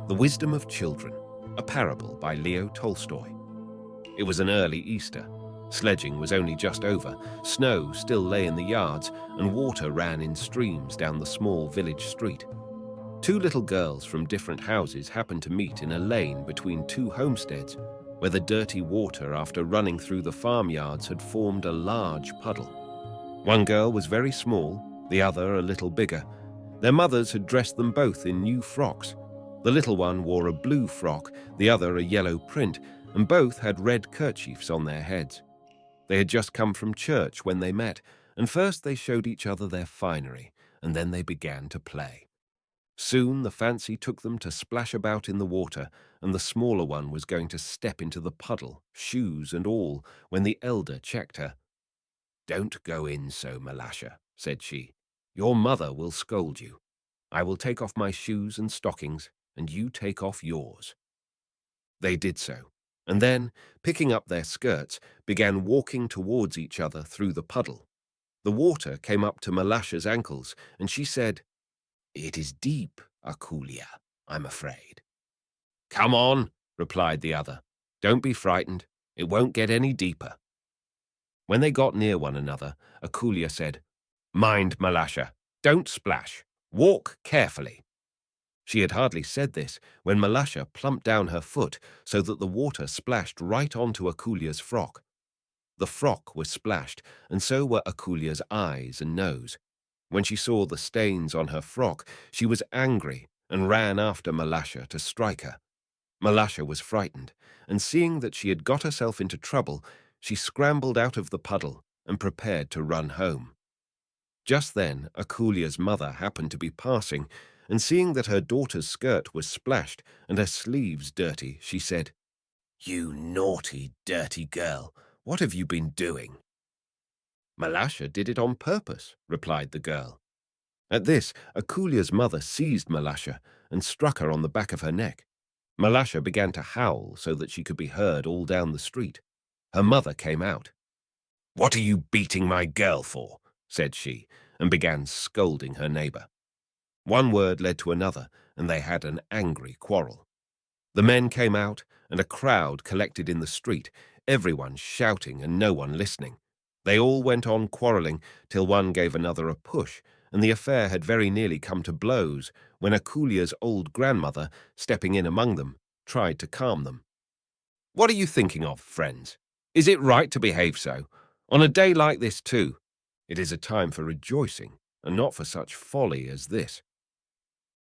The Wisdom of Children, a parable by Tolstoy. It was an early Easter. Sledging was only just over, snow still lay in the yards, and water ran in streams down the small village street. Two little girls from different houses happened to meet in a lane between two homesteads, where the dirty water after running through the farmyards had formed a large puddle. One girl was very small, the other a little bigger. Their mothers had dressed them both in new frocks. The little one wore a blue frock, the other a yellow print, and both had red kerchiefs on their heads. They had just come from church when they met, and first they showed each other their finery, and then they began to play. Soon the fancy took them to splash about in the water, and the smaller one was going to step into the puddle, shoes and all, when the elder checked her. "Don't go in so, Malasha," said she. "Your mother will scold you. I will take off my shoes and stockings, and you take off yours." They did so, and then, picking up their skirts, began walking towards each other through the puddle. The water came up to Malasha's ankles, and she said, "It is deep, Akulia, I'm afraid." "Come on," replied the other. "Don't be frightened. It won't get any deeper." When they got near one another, Akulia said, "Mind, Malasha, don't splash. Walk carefully." She had hardly said this when Malasha plumped down her foot so that the water splashed right onto Akulia's frock. The frock was splashed, and so were Akulia's eyes and nose. When she saw the stains on her frock, she was angry and ran after Malasha to strike her. Malasha was frightened, and seeing that she had got herself into trouble, she scrambled out of the puddle and prepared to run home. Just then, Akulia's mother happened to be passing, and seeing that her daughter's skirt was splashed and her sleeves dirty, she said, "You naughty, dirty girl, what have you been doing?" "Malasha did it on purpose," replied the girl. At this, Akulia's mother seized Malasha and struck her on the back of her neck. Malasha began to howl so that she could be heard all down the street. Her mother came out. "What are you beating my girl for?" said she, and began scolding her neighbor. One word led to another, and they had an angry quarrel. The men came out, and a crowd collected in the street, everyone shouting and no one listening. They all went on quarreling till one gave another a push, and the affair had very nearly come to blows when Akulia's old grandmother, stepping in among them, tried to calm them. "What are you thinking of, friends? Is it right to behave so? On a day like this, too? It is a time for rejoicing, and not for such folly as this."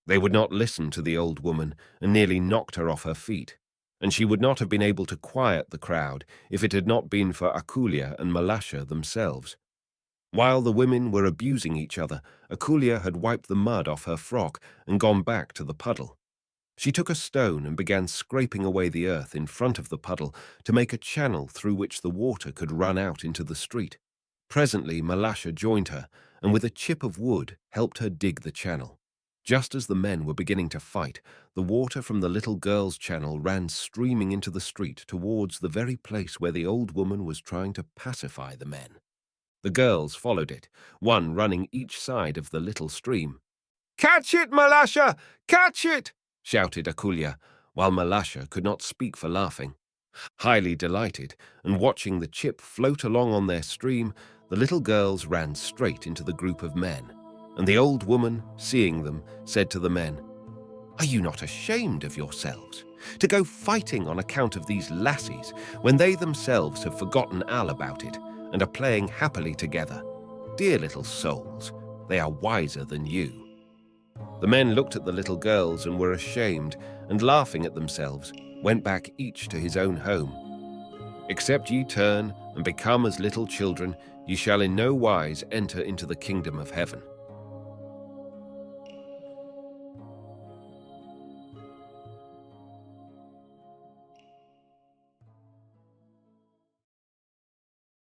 They would not listen to the old woman and nearly knocked her off her feet, and she would not have been able to quiet the crowd if it had not been for Akulia and Malasha themselves. While the women were abusing each other, Akulia had wiped the mud off her frock and gone back to the puddle. She took a stone and began scraping away the earth in front of the puddle to make a channel through which the water could run out into the street. Presently Malasha joined her, and with a chip of wood helped her dig the channel. Just as the men were beginning to fight, the water from the little girl's channel ran streaming into the street towards the very place where the old woman was trying to pacify the men. The girls followed it, one running each side of the little stream. "Catch it, Malasha! Catch it!" shouted Akulia, while Malasha could not speak for laughing. Highly delighted, and watching the chip float along on their stream, the little girls ran straight into the group of men. And the old woman, seeing them, said to the men, "Are you not ashamed of yourselves to go fighting on account of these lassies when they themselves have forgotten all about it and are playing happily together? Dear little souls, they are wiser than you." The men looked at the little girls and were ashamed, and laughing at themselves, went back each to his own home. "Except ye turn and become as little children, ye shall in no wise enter into the kingdom of heaven."